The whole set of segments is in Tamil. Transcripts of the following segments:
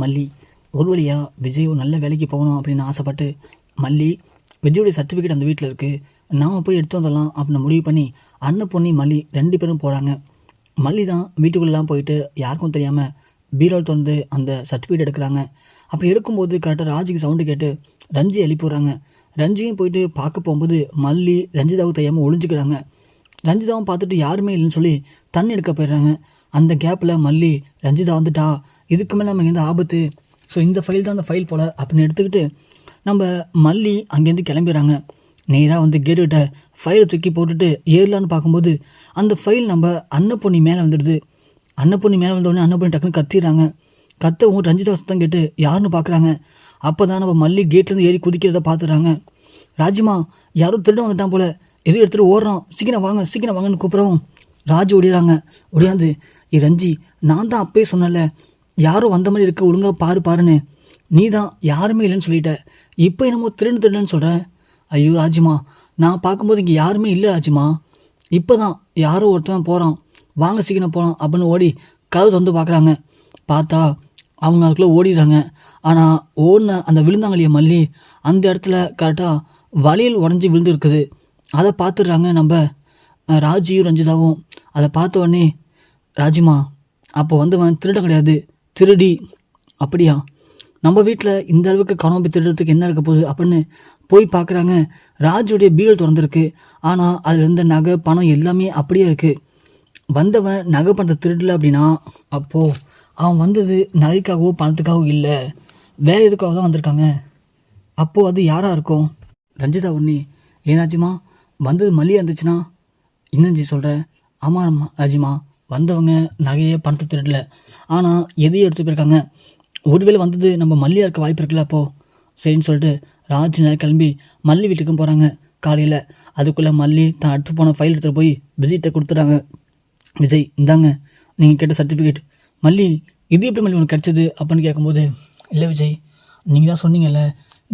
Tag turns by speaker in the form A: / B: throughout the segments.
A: மல்லி ஒரு வழியாக விஜய் ஒரு நல்ல வேலைக்கு போகணும் அப்படின்னு ஆசைப்பட்டு மல்லி விஜயோடைய சர்டிஃபிகேட் அந்த வீட்டில் இருக்குது, நாம் போய் எடுத்து வந்துடலாம் அப்படின்னு முடிவு பண்ணி அன்னபொன்னி மல்லி 2 பேரும் போகிறாங்க. மல்லி தான் வீட்டுக்குள்ளெலாம் போயிட்டு யாருக்கும் தெரியாமல் பீரோல் திறந்து அந்த சர்டிஃபிகேட் எடுக்கிறாங்க. அப்படி எடுக்கும்போது கரெக்டாக ராஜுக்கு சவுண்டு கேட்டு ரஞ்சி எழுப்பி விட்றாங்க. ரஞ்சியும் போயிட்டு பார்க்க போகும்போது மல்லி ரஞ்சிதாவுக்கு தெரியாமல் ஒளிஞ்சிக்கிறாங்க. ரஞ்சிதாவும் பார்த்துட்டு யாருமே இல்லைன்னு சொல்லி தண்ணி எடுக்க போயிடுறாங்க. அந்த கேப்பில் மல்லி ரஞ்சிதா வந்துட்டா, இதுக்கு மேலே நம்ம எந்த ஆபத்து, ஸோ இந்த ஃபைல் தான் அந்த ஃபைல் போல் அப்படின்னு எடுத்துக்கிட்டு நம்ம மல்லி அங்கேருந்து கிளம்பிடுறாங்க. நேராக வந்து கேட்டுக்கிட்ட ஃபைலை தூக்கி போட்டுட்டு ஏறலான்னு பார்க்கும்போது அந்த ஃபைல் நம்ம அன்னப்பொன்னி மேலே வந்துடுது. அன்னப்பொன்னி மேலே வந்தோடனே அன்னப்பொன்னி டக்குன்னு கத்திடுறாங்க. கத்தவும் ரஞ்சிதா சத்தம் கேட்டு யாருன்னு பார்க்குறாங்க. அப்போ தான் நம்ம மல்லி கேட்லேருந்து ஏறி குதிக்கிறத பார்த்துடுறாங்க. ராஜிமா யாரோ திருட வந்துட்டான் போல், எதுவும் எடுத்துகிட்டு ஓடுறான், சீக்கிரம் வாங்கன்னு கூப்பிடவும் ராஜு ஓடிடுறாங்க. ஓடியாந்து ரஞ்சி, நான் தான் அப்பயே சொன்னல யாரோ வந்த மாதிரி இருக்க, ஒழுங்காக பாருன்னு, நீ தான் யாருமே இல்லைன்னு சொல்லிட்ட, இப்போ என்னமோ திருடுன்னு சொல்கிற. ஐயோ ராஜிமா, நான் பார்க்கும்போது இங்கே யாருமே இல்லை ராஜிமா, இப்போ தான் யாரோ ஒருத்தன் போகிறான், வாங்க சீக்கிரம் போகலாம் அப்படின்னு ஓடி கதவு வந்து பார்க்குறாங்க. பார்த்தா அவங்க அதுக்குள்ளே ஓடிடுறாங்க. ஆனால் ஓடின அந்த விழுந்தாங்கல்லையே மல்லி, அந்த இடத்துல கரெக்டாக வளையல் உடஞ்சி விழுந்து இருக்குது. அதை பார்த்துடுறாங்க நம்ம ராஜியும் ரஞ்சிதாவும். அதை பார்த்த உடனே, ராஜிமா அப்போ வந்தவன் திருடன் கிடையாது, திருடி. அப்படியா, நம்ம வீட்டில் இந்த அளவுக்கு காணாமல் போய் திருடுறதுக்கு என்ன இருக்க போகுது அப்படின்னு போய் பார்க்குறாங்க. ராஜுடைய பீரல் திறந்துருக்கு. ஆனால் அதில் இருந்த நகை பணம் எல்லாமே அப்படியே இருக்குது. வந்தவன் நகை பணத்தை திருடல அப்படின்னா அப்போது அவன் வந்தது நகைக்காகவோ பணத்துக்காகவோ இல்லை, வேறு எதுக்காக தான் வந்திருக்காங்க. அப்போது அது யாராக இருக்கும்? ரஞ்சிதா உடனே, ஏனாச்சிமா வந்தது மல்லியாக இருந்துச்சுன்னா என்னஞ்சி சொல்கிற? ஆமாம் ராஜிமா, வந்தவங்க நகையை பணத்தை திருடல, ஆனால் எதையும் எடுத்து போயிருக்காங்க. ஒருவேளை வந்தது நம்ம மல்லியாக இருக்க வாய்ப்பு இருக்குல்ல. அப்போது சரின்னு சொல்லிட்டு ராஜ் நேரம் கிளம்பி மல்லி வீட்டுக்கும் போகிறாங்க காலையில். அதுக்குள்ளே மல்லி தான் எடுத்து போன ஃபைல் எடுத்துகிட்டு போய் விஜய்கிட்ட கொடுத்துட்டாங்க. விஜய், இந்தாங்க நீங்கள் கேட்ட சர்டிஃபிகேட். மல்லி, இது எப்படி மல்லி உனக்கு கிடச்சிது அப்படின்னு கேட்கும்போது, இல்லை விஜய், நீங்கள் தான் சொன்னீங்கல்ல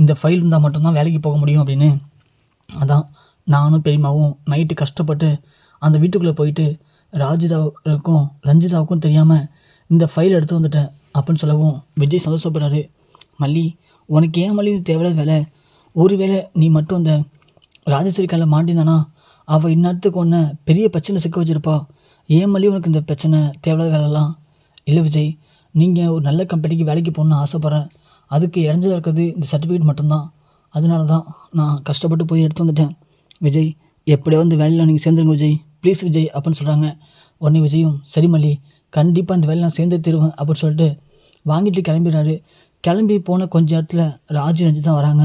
A: இந்த ஃபைல் இருந்தால் மட்டும்தான் வேலைக்கு போக முடியும் அப்படின்னு, அதான் நானும் பெரியம்மாவும் நைட்டு கஷ்டப்பட்டு அந்த வீட்டுக்குள்ளே போயிட்டு ராஜிதாவுக்கும் ரஞ்சிதாவுக்கும் தெரியாமல் இந்த ஃபைல் எடுத்து வந்துட்டேன் அப்படின்னு சொல்லவும் விஜய் சந்தோஷப்படுறாரு. மல்லி, உனக்கு ஏன் மல்லி இது தேவையில்லாத வேலை? ஒருவேளை நீ மட்டும் அந்த ராஜேஸ்வரி காலில் மாட்டினானா அவள் இந்நேரத்துக்கு ஒன்று பெரிய பிரச்சனை சிக்க வச்சுருப்பா. ஏன் மல்லி உனக்கு இந்த பிரச்சனை தேவையில்லாத வேலைலாம்? இல்லை விஜய், நீங்கள் ஒரு நல்ல கம்பெனிக்கு வேலைக்கு போகணுன்னு ஆசைப்பட்றேன், அதுக்கு இடைஞ்சல் இருக்கிறது இந்த சர்டிஃபிகேட் மட்டும்தான், அதனால தான் நான் கஷ்டப்பட்டு போய் எடுத்து வந்துட்டேன். விஜய், எப்படியோ வந்து வேலையில் நீங்கள் சேர்ந்துருங்க விஜய், ப்ளீஸ் விஜய் அப்படின்னு சொல்கிறாங்க. உடனே விஜயும், சரி மல்லி, கண்டிப்பாக அந்த வேலை நான் சேர்ந்து தருவேன் அப்படின்னு சொல்லிட்டு வாங்கிட்டு கிளம்பிடுறாரு. கிளம்பி போன கொஞ்ச இடத்துல ராஜு ரஞ்சி தான் வராங்க.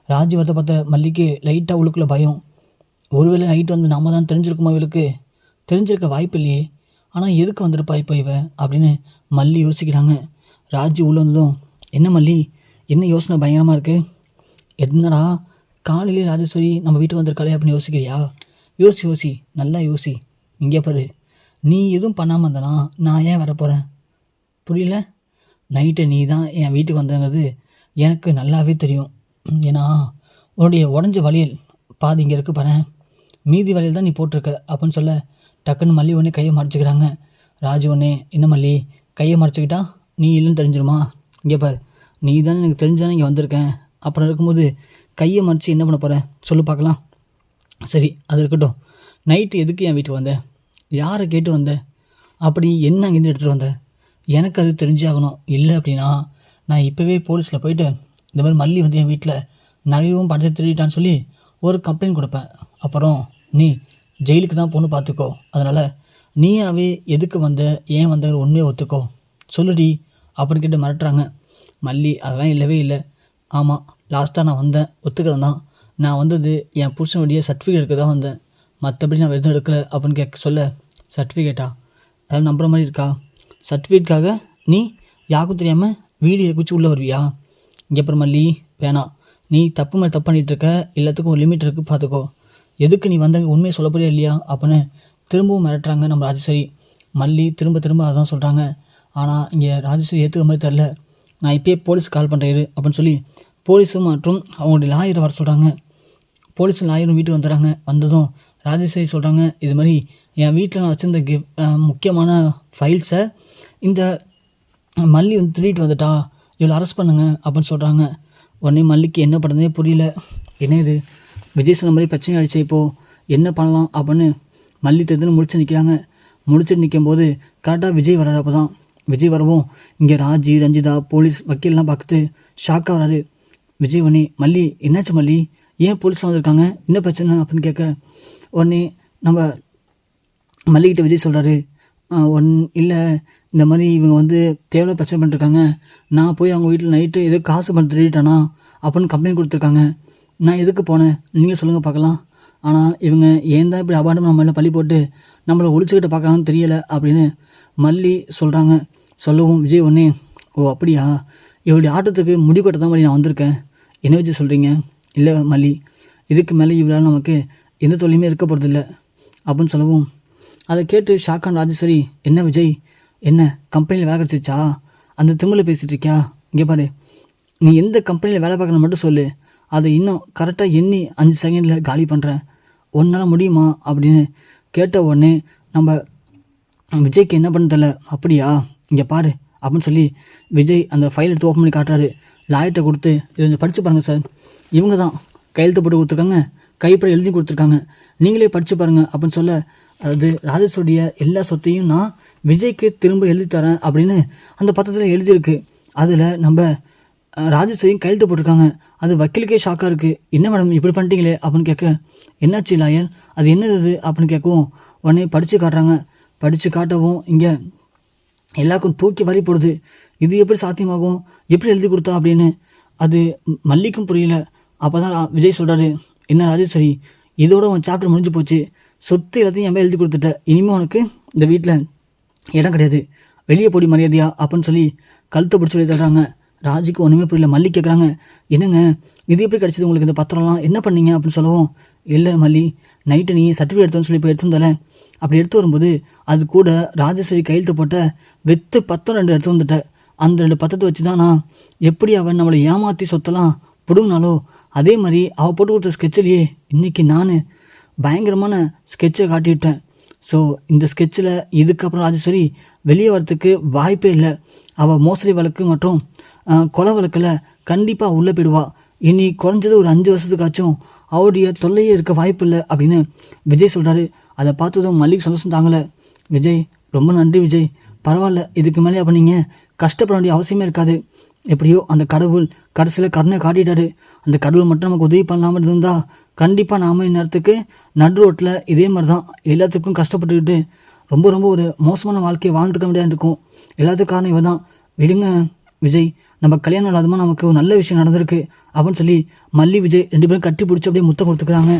A: ராஜு வரதை பார்த்த மல்லிக்கு லைட்டாக உள்ளுக்குள்ளே பயம். ஒருவேளை நைட்டு வந்து நாம தான் தெரிஞ்சிருக்குமா, இவளுக்கு தெரிஞ்சிருக்க வாய்ப்பு இல்லையே, ஆனால் எதுக்கு வந்திருப்பா இப்போ இவ அப்படின்னு மல்லி யோசிக்கிறாங்க. ராஜு உள்ளே வந்ததும், என்ன மல்லி, என்ன யோசனை பயங்கரமாக இருக்குது? என்னடா காலையிலே ராஜேஸ்வரி நம்ம வீட்டுக்கு வந்திருக்காளே அப்படின்னு யோசிக்கிறியா? யோசி நல்லா யோசி. இங்கே பாரு, நீ எதுவும் பண்ணாமல் இருந்தனா நான் ஏன் வரப்போகிறேன்? புரியல? நைட்டு நீ தான் என் வீட்டுக்கு வந்தங்கிறது எனக்கு நல்லாவே தெரியும். ஏன்னா உன்னுடைய உடஞ்ச வளையல் பாதி இங்கே இருக்கு பாரு, மீதி வளையல் தான் நீ போட்டிருக்க அப்படின்னு சொல்ல டக்குன்னு மல்லி உடனே கையை மறைச்சிக்கிறாங்க. ராஜு உடனே, என்ன மல்லி, கையை மறைச்சிக்கிட்டா நீ இல்லைன்னு தெரிஞ்சிருமா? இங்கே பாரு, நீ தானே எனக்கு தெரிஞ்சானே இங்கே வந்திருக்கேன், அப்புறம் இருக்கும்போது கையை மறைச்சி என்ன பண்ண போகிறேன் சொல்லு பார்க்கலாம். சரி, அது இருக்கட்டும், நைட்டு எதுக்கு என் வீட்டுக்கு வந்த, யாரை கேட்டு வந்த, அப்படி என்ன அங்கேருந்து எடுத்துகிட்டு வந்த, எனக்கு அது தெரிஞ்சாகணும். இல்லை அப்படின்னா நான் இப்போவே போலீஸில் போயிட்டு இந்த மாதிரி மல்லி வந்து என் வீட்டில் நகையும் பணத்தை திருடிட்டான்னு சொல்லி ஒரு கம்ப்ளைண்ட் கொடுப்பேன். அப்புறம் நீ ஜெயிலுக்கு தான் பொண்ணு பார்த்துக்கோ. அதனால் நீயாவே எதுக்கு வந்த, ஏன் வந்த உண்மையை ஒத்துக்கோ, சொல்லுடி அப்படின்னு கேட்டு மிரட்டுறாங்க. மல்லி, அதெல்லாம் இல்லவே இல்லை. ஆமாம், லாஸ்ட்டாக நான் வந்தேன், ஒத்துக்கிறேன் தான். நான் வந்தது என் புருஷனுடைய சர்டிஃபிகேட் எடுக்க தான் வந்தேன், மற்றபடி நான் எதுவும் எடுக்கலை அப்படின்னு கேட்க சொல்ல, சர்டிஃபிகேட்டா, அதெல்லாம் நம்புகிற மாதிரி இருக்கா? சர்டிஃபிகேட்காக நீ யாருக்கும் தெரியாமல் வீடியோ குச்சி உள்ளே வருவியா? இங்கே அப்புறம் மல்லி, வேணாம், நீ தப்பு மேலே தப்பு பண்ணிகிட்ருக்க, எல்லாத்துக்கும் ஒரு லிமிட் இருக்குது, பார்த்துக்கோ. எதுக்கு நீ வந்த உண்மையை சொல்ல போறியா இல்லையா அப்படின்னு திரும்பவும் மிரட்டுறாங்க நம்ம ராஜேஸ்வரி. மல்லி திரும்ப அதான் சொல்கிறாங்க. ஆனால் இங்கே ராஜேஸ்வரி ஏற்றுக்கிற மாதிரி தெரில. நான் இப்போயே போலீஸ் கால் பண்ணுறேன் அப்படின்னு சொல்லி போலீஸும் மற்றும் அவங்களுடைய லாயரை வர சொல்கிறாங்க. போலீஸும் லாயரும் வீட்டுக்கு வந்துடுறாங்க. வந்ததும் ராஜேஸ்வரி சொல்கிறாங்க, இது மாதிரி என் வீட்டில் நான் வச்சுருந்த முக்கியமான ஃபைல்ஸை இந்த மல்லி வந்து திருடிட்டு வந்துட்டா, இவளை அரெஸ்ட் பண்ணுங்க அப்படின்னு சொல்கிறாங்க. உடனே மல்லிக்கு என்ன பண்ணுறதுனே புரியல. என்ன இது விஜய் சொன்ன மாதிரி பிரச்சனை ஆகிடுச்சு, இப்போது என்ன பண்ணலாம் அப்படின்னு மல்லி தெரிஞ்சுன்னு முடிச்சு நிற்கிறாங்க. முடிச்சுட்டு நிற்கும்போது கரெக்டாக விஜய் வர்றாரு. அப்போ தான் விஜய் வரவும் இங்கே ராஜி ரஞ்சிதா போலீஸ் வக்கீல்லாம் பார்த்துட்டு ஷாக்காக வராரு. விஜய் உடனே மல்லி என்னாச்சு மல்லி, ஏன் போலீஸ் வந்திருக்காங்க, என்ன பிரச்சனை அப்படின்னு கேட்க உடனே நம்ம மல்லிகிட்ட விஜய் சொல்கிறாரு, இல்லை இந்த மாதிரி இவங்க வந்து தேவையில்ல பிரச்சனை பண்ணிட்டுருக்காங்க, நான் போய் அவங்க வீட்டில் நைட்டு ஏதோ காசு பண்ணி திருடிட்டானா அப்படின்னு கம்ப்ளைண்ட் கொடுத்துருக்காங்க, நான் எதுக்கு போனேன் நீங்கள் சொல்லுங்கள் பார்க்கலாம். ஆனால் இவங்க ஏன் தான் இப்படி அபாண்டம் நம்ம மேலே பழி போட்டு நம்மளை ஒழிச்சுக்கிட்ட பார்க்கலான்னு தெரியலை அப்படின்னு மல்லி சொல்கிறாங்க. சொல்லவும் விஜய் ஒன்றே, ஓ அப்படியா, இவருடைய ஆட்டத்துக்கு முடி கொட்ட தான் மாதிரி நான் வந்திருக்கேன், என்ன விஜய் சொல்கிறீங்க? இல்லை மல்லி, இதுக்கு மேலே இவளால் நமக்கு எந்த தொல்லையுமே இருக்க போகிறதில்ல அப்படின்னு சொல்லவும் அதை கேட்டு ஷாக்கான் ராஜேஸ்வரி, என்ன விஜய், என்ன கம்பெனியில் வேலை கிடச்சிச்சா, அந்த திமிழில் பேசிகிட்டு இருக்கியா, இங்கே பாரு, நீ எந்த கம்பெனியில் வேலை பார்க்கணும் மட்டும் சொல்லு, அதை இன்னும் கரெக்டாக எண்ணி 5 செகண்டில் காலி பண்ணுறேன், ஒன்றால் முடியுமா அப்படின்னு கேட்ட உடனே நம்ம விஜய்க்கு என்ன பண்ண தெரியல. அப்படியா, இங்கே பாரு அப்படின்னு சொல்லி விஜய் அந்த ஃபைல் எடுத்து ஓப்பன் பண்ணி காட்டுறாரு. லாயர்கிட்ட கொடுத்து இதை கொஞ்சம் படித்து பாருங்கள் சார், இவங்க தான் கையெழுத்து போட்டு கொடுத்துருக்காங்க, கைப்பட எழுதி கொடுத்துருக்காங்க, நீங்களே படித்து பாருங்கள் அப்படின்னு சொல்ல, அதாவது ராஜேஷோடைய எல்லா சொத்தையும் நான் விஜய்க்கு திரும்ப எழுதி தரேன் அப்படின்னு அந்த பத்திரத்தில் எழுதியிருக்கு. அதில் நம்ம ராஜேஷையும் கையெழுத்து போட்டிருக்காங்க. அது வக்கீலுக்கே ஷாக்காக இருக்குது. என்ன மேடம் இப்படி பண்ணிட்டீங்களே அப்படின்னு கேட்க, என்னாச்சு லாயர், அது என்னது அப்படின்னு கேட்கவும் உடனே படித்து காட்டுறாங்க. படித்து காட்டவும் இங்கே எல்லாருக்கும் தூக்கி வரி போடுது. இது எப்படி சாத்தியமாகும், எப்படி எழுதி கொடுத்தா அப்படின்னு அது மல்லிக்கும் புரியல. அப்போ தான் விஜய் சொல்கிறாரு, என்ன ராஜேஸ்வரி, இதோட உன் சாப்டர் முடிஞ்சு போச்சு, சொத்து எல்லாத்தையும் என் எழுதி கொடுத்துட்ட, இனிமேல் உனக்கு இந்த வீட்டில் இடம் கிடையாது, வெளியே போடி மரியாதையா அப்படின்னு சொல்லி கழுத்தை பிடிச்சி வெளியே தள்ளுறாங்க. ராஜுக்கு ஒன்றுமே புரியல. மல்லி கேட்குறாங்க, என்னங்க இது எப்படி கிடச்சிது உங்களுக்கு இந்த பத்திரம்லாம், என்ன பண்ணீங்க அப்படின்னு சொல்லவும், இல்லை மல்லி, நைட்டு நீ சர்டிஃபிகேட் எடுத்தோன்னு சொல்லி இப்போ எடுத்துருந்தால, அப்படி எடுத்து வரும்போது அது கூட ராஜேஸ்வரி கையெழுத்து போட்ட வெத்து பத்திரம் 2 எடுத்து வந்துட்டேன். அந்த 2 பத்திரத்தை வச்சு தான் நான் எப்படி அவன் நம்மளை ஏமாற்றி சொத்தெல்லாம் பிடுங்கினாலோ அதே மாதிரி அவள் போட்டு கொடுத்த ஸ்கெட்சிலேயே இன்றைக்கி நான் பயங்கரமான ஸ்கெட்சை காட்டிவிட்டேன். ஸோ இந்த ஸ்கெட்சில் இதுக்கப்புறம் ராஜேஸ்வரி வெளியே வரத்துக்கு வாய்ப்பே இல்லை. அவள் மோசடி வழக்கு மற்றும் கொலை வழக்கில் கண்டிப்பாக உள்ளே போயிடுவா. இனி குறைஞ்சது ஒரு 5 வருஷத்துக்காச்சும் அவருடைய தொல்லையே இருக்க வாய்ப்பு இல்லை அப்படின்னு விஜய் சொல்கிறாரு. அதை பார்த்ததும் மல்லிக்கு சந்தோஷம் தாங்கலை. விஜய் ரொம்ப நன்றி விஜய், பரவாயில்ல, இதுக்கு மேலே அப்போ நீங்கள் கஷ்டப்பட வேண்டிய அவசியமே இருக்காது. எப்படியோ அந்த கடவுள் கடைசியில் கருணை காட்டிட்டாரு. அந்த கடவுள் மட்டும் நமக்கு உதவி பண்ணாமல் இருந்தால் கண்டிப்பாக நாம் இந்நேரத்துக்கு நடு ரோட்டில் இதே மாதிரி தான் எல்லாத்துக்கும் கஷ்டப்பட்டுக்கிட்டு ரொம்ப ரொம்ப ஒரு மோசமான வாழ்க்கையை வாழ்ந்துக்க முடியாது இருக்கும். எல்லாத்துக்கும் காரணம் இவ தான். விடுங்க விஜய், நம்ம கல்யாணம் இல்லாதமா நமக்கு ஒரு நல்ல விஷயம் நடந்திருக்கு அப்படின்னு சொல்லி மல்லி விஜய் 2 பேரும் கட்டி பிடிச்சி அப்படியே முத்தம் கொடுத்துக்கிறாங்க.